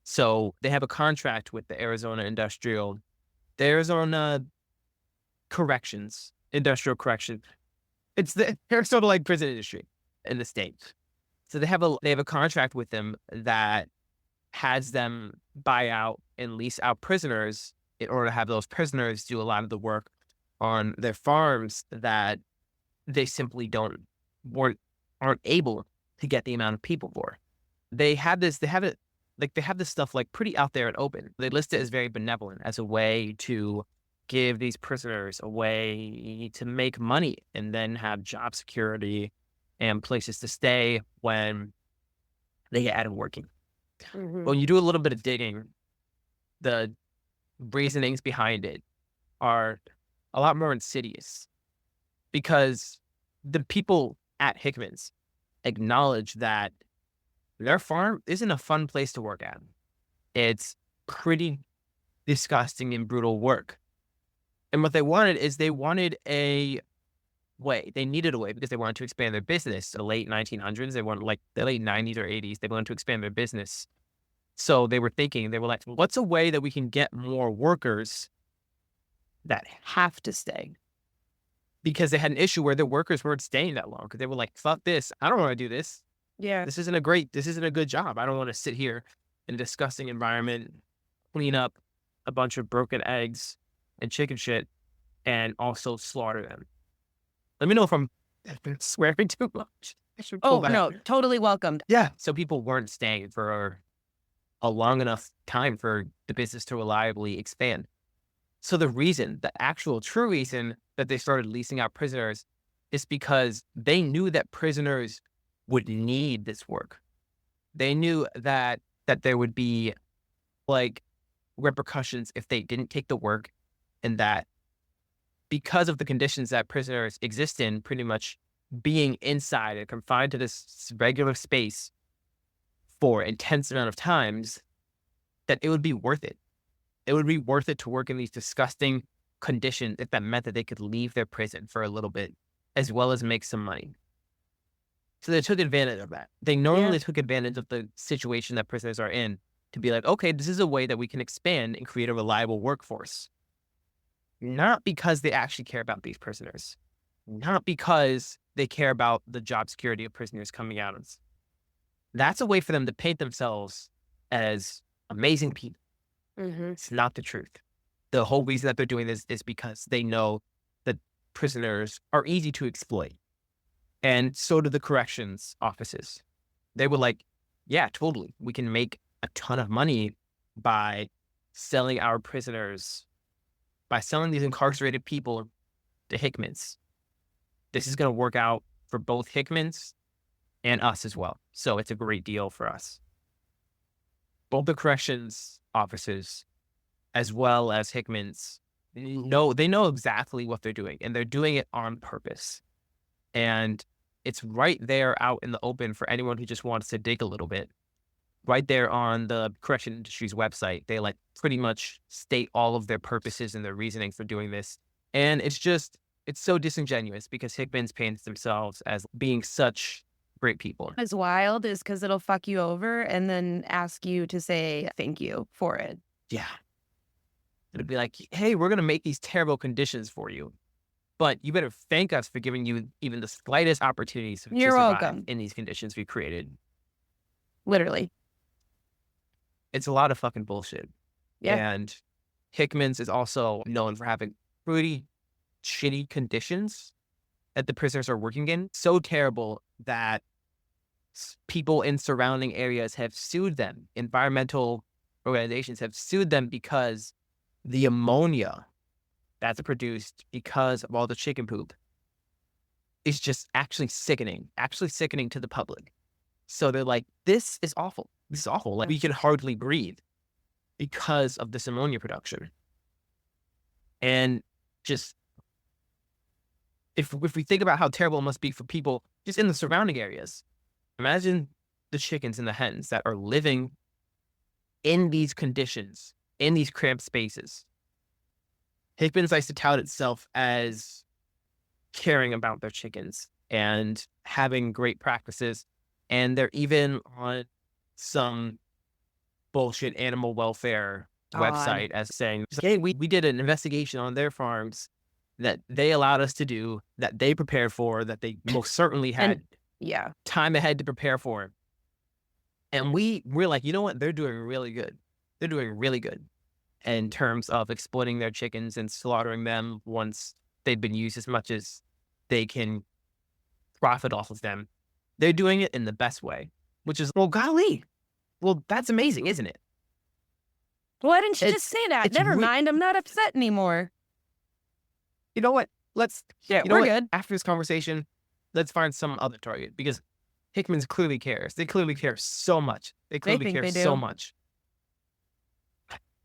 So they have a contract with the Arizona Industrial Correction. It's the Arizona prison industry in the state. So they have a contract with them that has them buy out and lease out prisoners in order to have those prisoners do a lot of the work on their farms that they simply aren't able to get the amount of people for. They have this stuff like pretty out there and open. They list it as very benevolent, as a way to give these prisoners a way to make money and then have job security and places to stay when they get out of working. Mhm. When you do a little bit of digging, the reasonings behind it are a lot more insidious, because the people at Hickman's acknowledge that their farm isn't a fun place to work at. It's pretty disgusting and brutal work. And what they wanted a way. They needed a way because they wanted to expand their business. The late 1900s, they wanted, like the late 90s or 80s, they wanted to expand their business. So they were like, what's a way that we can get more workers that have to stay? Because they had an issue where the workers weren't staying that long, because they were like, fuck this. I don't want to do this. Yeah. This isn't a good job. I don't want to sit here in a disgusting environment, clean up a bunch of broken eggs and chicken shit, and also slaughter them. Let me know if I'm swearing too much. I should pull Oh, back. no, totally welcomed. Yeah. So people weren't staying for a long enough time for the business to reliably expand. So the actual true reason that they started leasing out prisoners is because they knew that prisoners would need this work. They knew that there would be like repercussions if they didn't take the work, and that because of the conditions that prisoners exist in, pretty much being inside and confined to this regular space for intense amount of times, that it would be worth it. It would be worth it to work in these disgusting conditions if that meant that they could leave their prison for a little bit, as well as make some money. So they took advantage of that. They normally took advantage of the situation that prisoners are in to be like, okay, this is a way that we can expand and create a reliable workforce. Not because they actually care about these prisoners. Not because they care about the job security of prisoners coming out. That's a way for them to paint themselves as amazing people. Mhm. It's not the truth. The whole reason that they're doing this is because they know that prisoners are easy to exploit. And so do the corrections offices. They were like, yeah, totally. We can make a ton of money by selling our prisoners, by selling these incarcerated people to Hickman's. This is going to work out for both Hickman's and us as well. So it's a great deal for us. Both the corrections officers as well as Hickman's they know exactly what they're doing, and they're doing it on purpose. And it's right there out in the open for anyone who just wants to dig a little bit. Right there on the correction industry's website, they like pretty much state all of their purposes and their reasoning for doing this. And it's so disingenuous because Hickman's paints themselves as being such great people. What's wild is because it'll fuck you over and then ask you to say thank you for it. Yeah. It'd be like, hey, we're going to make these terrible conditions for you, but you better thank us for giving you even the slightest opportunities to You're survive welcome. in these conditions we created. Literally. It's a lot of fucking bullshit. Yeah. And Hickman's is also known for having pretty shitty conditions that the prisoners are working in. So terrible that people in surrounding areas have sued them. Environmental organizations have sued them because the ammonia that's produced because of all the chicken poop is just actually sickening to the public. So they're like, this is awful. This is awful. Like, we can hardly breathe because of this ammonia production. And just, if we think about how terrible it must be for people just in the surrounding areas, imagine the chickens and the hens that are living in these conditions, in these cramped spaces. Hickman's likes to tout itself as caring about their chickens and having great practices. And they're even on some bullshit animal welfare website as saying, hey, we did an investigation on their farms that they allowed us to do, that they prepared for, that they most certainly had Yeah. time ahead to prepare for it. And we're like, you know what? They're doing really good. They're doing really good in terms of exploiting their chickens and slaughtering them once they've been used as much as they can profit off of them. They're doing it in the best way, which is, well, golly, well, that's amazing, isn't it? Why didn't you just say that? Never mind. I'm not upset anymore. You know what? Yeah, you know we're what? good. After this conversation, let's find some other target, because Hickman's clearly cares. They clearly care so much. They clearly think care they so do. much.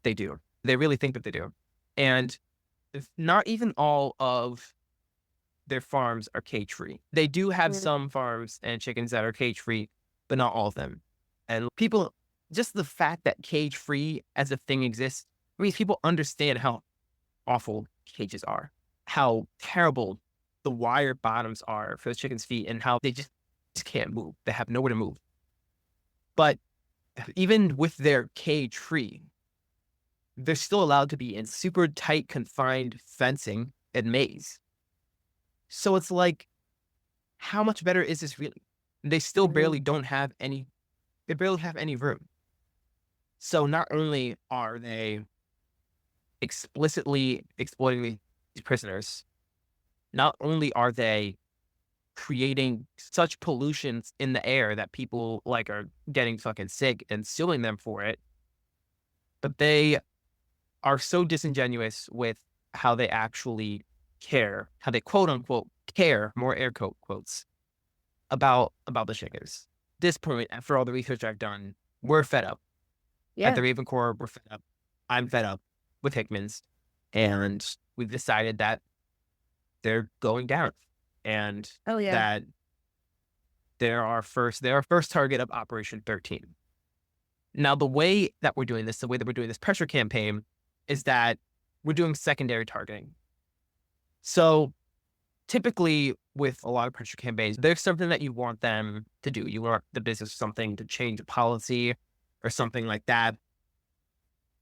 They do. They really think that they do. And if not even all of their farms are cage-free. They do have some farms and chickens that are cage-free, but not all of them. And people, just the fact that cage-free as a thing exists, means people understand how awful cages are, how terrible the wire bottoms are for the chickens' feet, and how they just can't move. They have nowhere to move. But even with their cage-free, they're still allowed to be in super tight, confined fencing and maze. So it's like, how much better is this really? They still barely have any room. So not only are they explicitly exploiting these prisoners, not only are they creating such pollution in the air that people like are getting fucking sick and suing them for it, but they are so disingenuous with how they actually care, how they quote unquote care, more air quotes, about the chickens. At this point, after all the research I've done, we're fed up. Yeah. At the Raven Corps, we're fed up. I'm fed up with Hickman's, and we've decided that they're going down, and that they're our first target of Operation 13. Now, the way that we're doing this pressure campaign, is that we're doing secondary targeting. So typically with a lot of pressure campaigns, there's something that you want them to do. You want the business something to change a policy or something like that.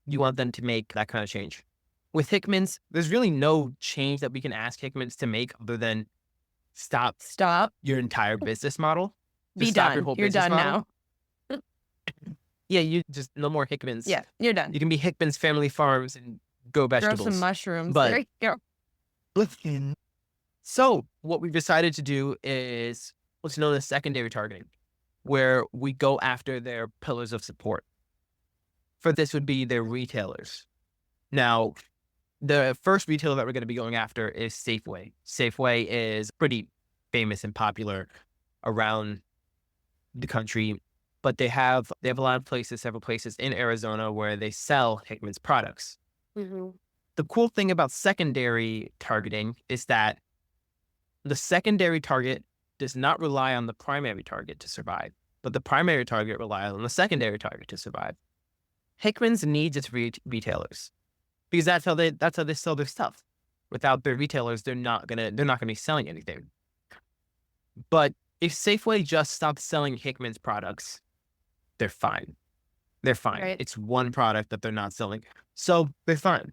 You want them to make that kind of change. With Hickman's, there's really no change that we can ask Hickman's to make other than stop your entire business model. Be stop done. Your whole You're business done model. now. Yeah, you just, no more Hickman's. Yeah, you're done. You can be Hickman's Family Farms and go vegetables. Grow some mushrooms. But there you go. So what we've decided to do is what's known as secondary targeting, where we go after their pillars of support. For this would be their retailers. Now, the first retailer that we're going to be going after is Safeway. Safeway is pretty famous and popular around the country, but they have a lot of places, several places in Arizona where they sell Hickman's products. The cool thing about secondary targeting is that the secondary target does not rely on the primary target to survive, but the primary target relies on the secondary target to survive. Hickman's needs its retailers, because that's how they sell their stuff. Without their retailers, they're not gonna be selling anything. But if Safeway just stops selling Hickman's products, they're fine. They're fine. Right. It's one product that they're not selling, so they're fine.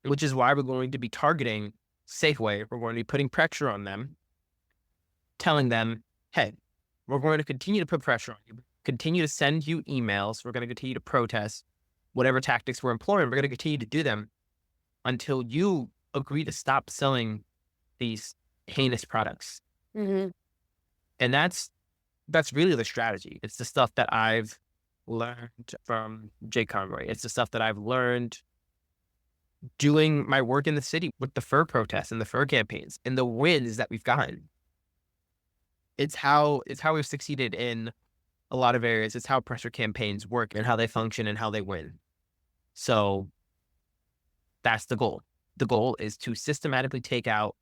Which is why we're going to be targeting Safeway. We're going to be putting pressure on them, telling them, hey, we're going to continue to put pressure on you, continue to send you emails, we're going to continue to protest, whatever tactics we're employing, we're going to continue to do them until you agree to stop selling these heinous products. And that's really the strategy. It's the stuff that I've learned from Jay Conroy. It's the stuff that I've learned doing my work in the city with the fur protests and the fur campaigns and the wins that we've gotten. It's how we've succeeded in a lot of areas. It's how pressure campaigns work and how they function and how they win. So that's the goal. The goal is to systematically take out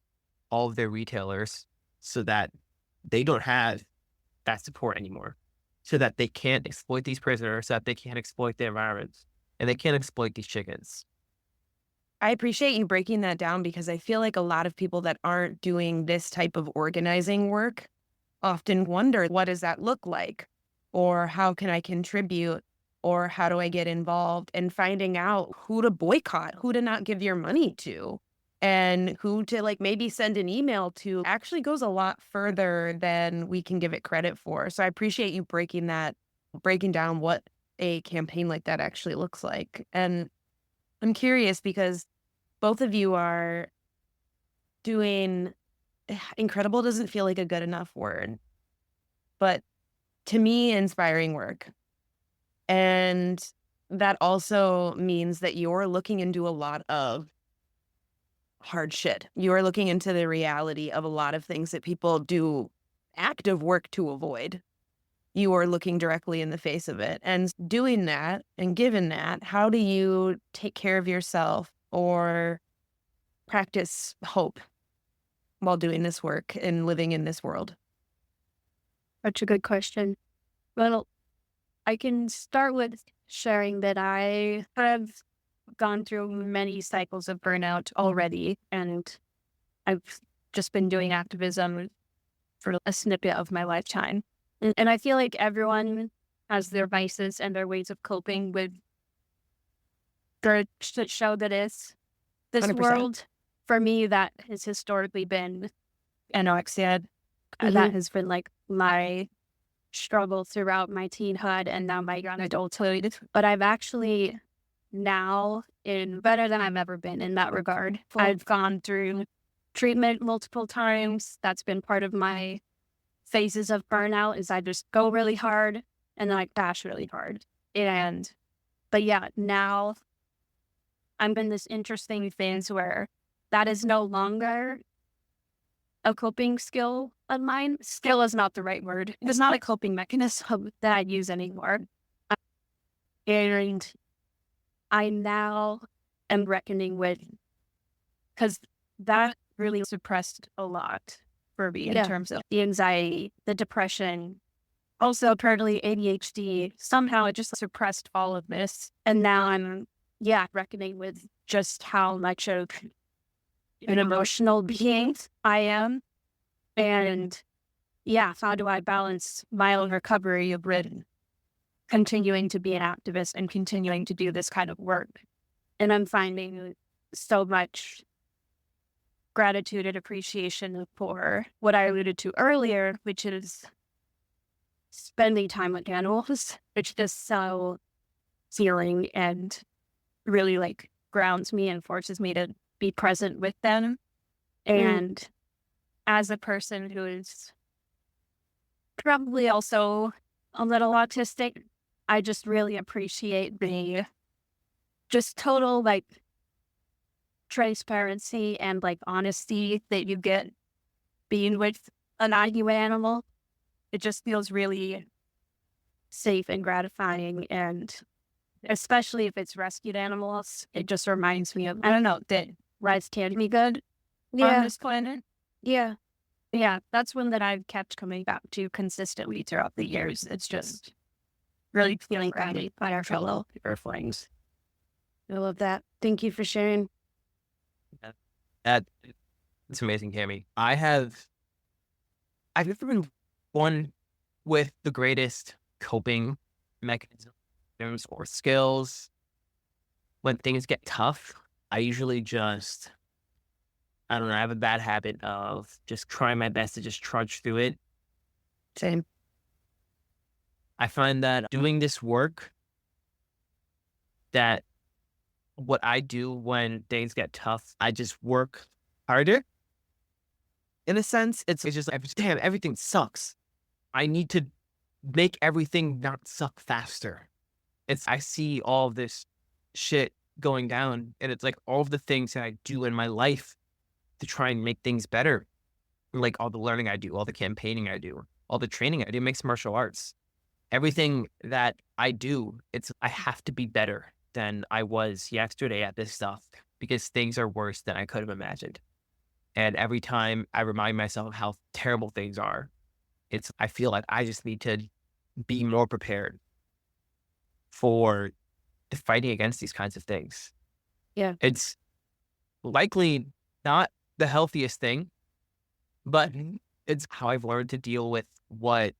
all of their retailers so that they don't have that support anymore, so that they can't exploit these prisoners, so that they can't exploit the environments, and they can't exploit these chickens. I appreciate you breaking that down, because I feel like a lot of people that aren't doing this type of organizing work often wonder, what does that look like? Or how can I contribute? Or how do I get involved? And finding out who to boycott, who to not give your money to. and who to like maybe send an email to actually goes a lot further than we can give it credit for. So I appreciate you breaking down what a campaign like that actually looks like. And I'm curious because both of you are doing incredible doesn't feel like a good enough word, but to me, inspiring work. And that also means that you're looking into a lot of hard shit. You're looking into the reality of a lot of things that people do active work to avoid. You are looking directly in the face of it. And doing that and given that, how do you take care of yourself or practice hope while doing this work and living in this world? Such a good question. Well, I can start with sharing that I have gone through many cycles of burnout already, and I've just been doing activism for a snippet of my lifetime. And I feel like everyone has their vices and their ways of coping with the shit show that is this 100%. world. For me, that has historically been anorexia. That has been like my struggle throughout my teenhood and now my young adulthood. But I've actually now in better than I've ever been in that regard. I've gone through treatment multiple times. That's been part of my phases of burnout is I just go really hard and then I crash really hard. But yeah, now I'm in this interesting phase where that is no longer a coping skill of mine. Skill is not the right word. It's not a coping mechanism that I use anymore. And I now am reckoning with, because that really suppressed a lot for me in terms of the anxiety, the depression, also apparently ADHD. Somehow it just suppressed all of this. And now I'm, reckoning with just how much of an emotional being I am. And how do I balance my own recovery of continuing to be an activist and continuing to do this kind of work? And I'm finding so much gratitude and appreciation for what I alluded to earlier, which is spending time with animals, which is so healing and really like grounds me and forces me to be present with them. And as a person who is probably also a little autistic, I just really appreciate the just total like transparency and like honesty that you get being with an IU animal. It just feels really safe and gratifying, and especially if it's rescued animals, it just reminds me of, I don't know, that life can be good on this planet. Yeah, that's one that I've kept coming back to consistently throughout the years. It's just really feeling grounded by our fellow earthlings. I love that. Thank you for sharing. It's amazing, Cami. I've never been one with the greatest coping mechanisms or skills. When things get tough, I usually just, I don't know, I have a bad habit of just trying my best to just trudge through it. Same. I find that doing this work, that what I do when things get tough, I just work harder. In a sense, it's just like, damn, everything sucks. I need to make everything not suck faster. I see all of this shit going down, and it's like all of the things that I do in my life to try and make things better. Like all the learning I do, all the campaigning I do, all the training I do, mixed martial arts. Everything that I do, I have to be better than I was yesterday at this stuff because things are worse than I could have imagined. And every time I remind myself how terrible things are, I feel like I just need to be more prepared for fighting against these kinds of things. Yeah. It's likely not the healthiest thing, but it's how I've learned to deal with what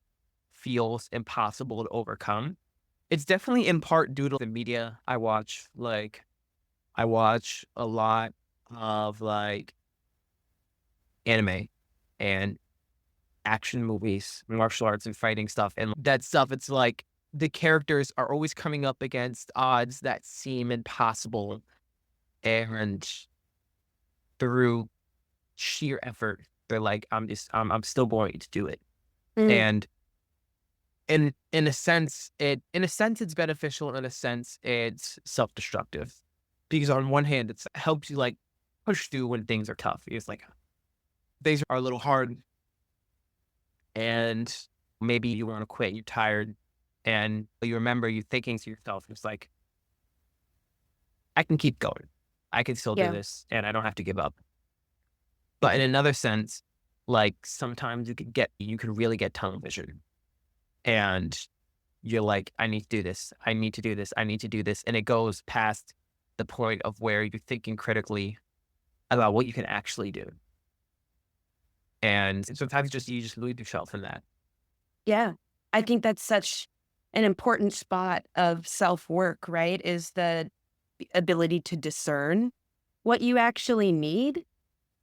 feels impossible to overcome. It's definitely in part due to the media I watch. Like, I watch a lot of like anime and action movies, martial arts and fighting stuff and that stuff, it's like the characters are always coming up against odds that seem impossible, and through sheer effort, they're like, I'm still going to do it. And in a sense, it's beneficial. In a sense, it's self-destructive, because on one hand, it helps you like push through when things are tough. It's like things are a little hard, and maybe you want to quit. You're tired, and you remember you thinking to yourself, it's like, I can keep going. I can still do this, and I don't have to give up. But in another sense, like sometimes you can really get tunnel vision, and you're like, I need to do this. I need to do this. I need to do this. And it goes past the point of where you're thinking critically about what you can actually do. And sometimes you just lose yourself in that. Yeah. I think that's such an important spot of self-work, right? Is the ability to discern what you actually need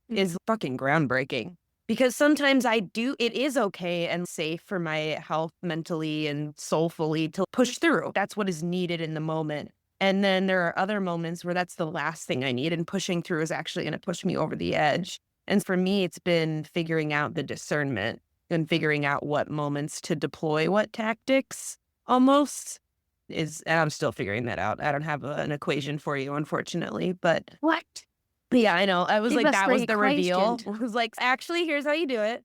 is fucking groundbreaking. Because sometimes it is okay and safe for my health mentally and soulfully to push through. That's what is needed in the moment. And then there are other moments where that's the last thing I need, and pushing through is actually going to push me over the edge. And for me, it's been figuring out the discernment and figuring out what moments to deploy what tactics almost is. And I'm still figuring that out. I don't have an equation for you, unfortunately, but What? yeah, I know. I was Give like, us that the was the reveal. equation. I was like, actually, here's how you do it.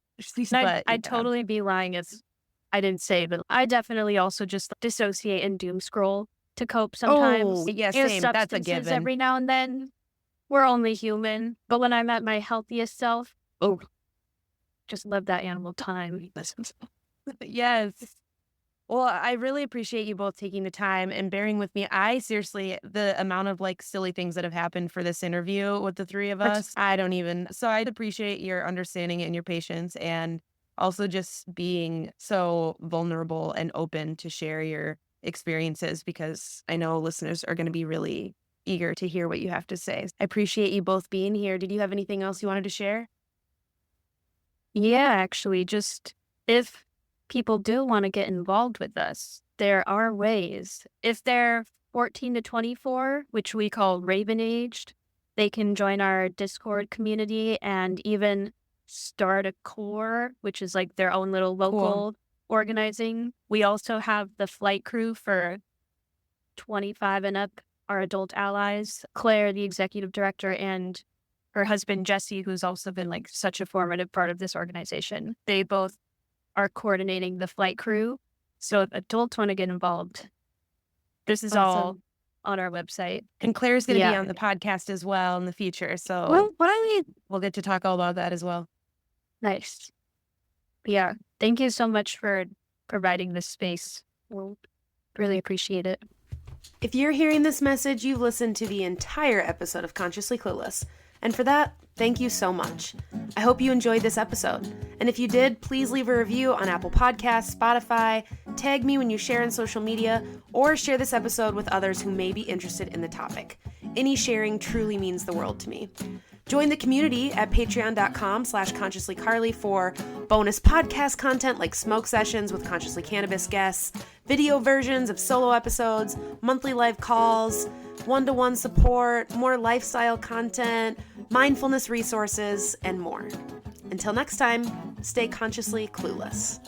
I'd totally be lying if I didn't say, but I definitely also just dissociate and doom scroll to cope sometimes. Oh, yeah, And same. That's a substances given. every now and then. We're only human. But when I'm at my healthiest self, just love that animal time. Yes. Well, I really appreciate you both taking the time and bearing with me. The amount of like silly things that have happened for this interview with the three of us, so I'd appreciate your understanding and your patience, and also just being so vulnerable and open to share your experiences, because I know listeners are going to be really eager to hear what you have to say. I appreciate you both being here. Did you have anything else you wanted to share? Yeah, actually, just if people do want to get involved with us, there are ways. If they're 14 to 24, which we call Raven Aged, they can join our Discord community and even start a core, which is like their own little local organizing. We also have the flight crew for 25 and up, our adult allies. Claire, the executive director, and her husband, Jesse, who's also been like such a formative part of this organization. They both are coordinating the flight crew. So if adults want to get involved, this is all on our website. And Claire's going to be on the podcast as well in the future. So we'll get to talk all about that as well. Nice. Yeah. Thank you so much for providing this space. We'll really appreciate it. If you're hearing this message, you've listened to the entire episode of Consciously Clueless. And for that, thank you so much. I hope you enjoyed this episode. And if you did, please leave a review on Apple Podcasts, Spotify, tag me when you share on social media, or share this episode with others who may be interested in the topic. Any sharing truly means the world to me. Join the community at patreon.com/consciouslycarly for bonus podcast content like smoke sessions with Consciously Cannabis guests, video versions of solo episodes, monthly live calls, one-to-one support, more lifestyle content, mindfulness resources, and more. Until next time, stay consciously clueless.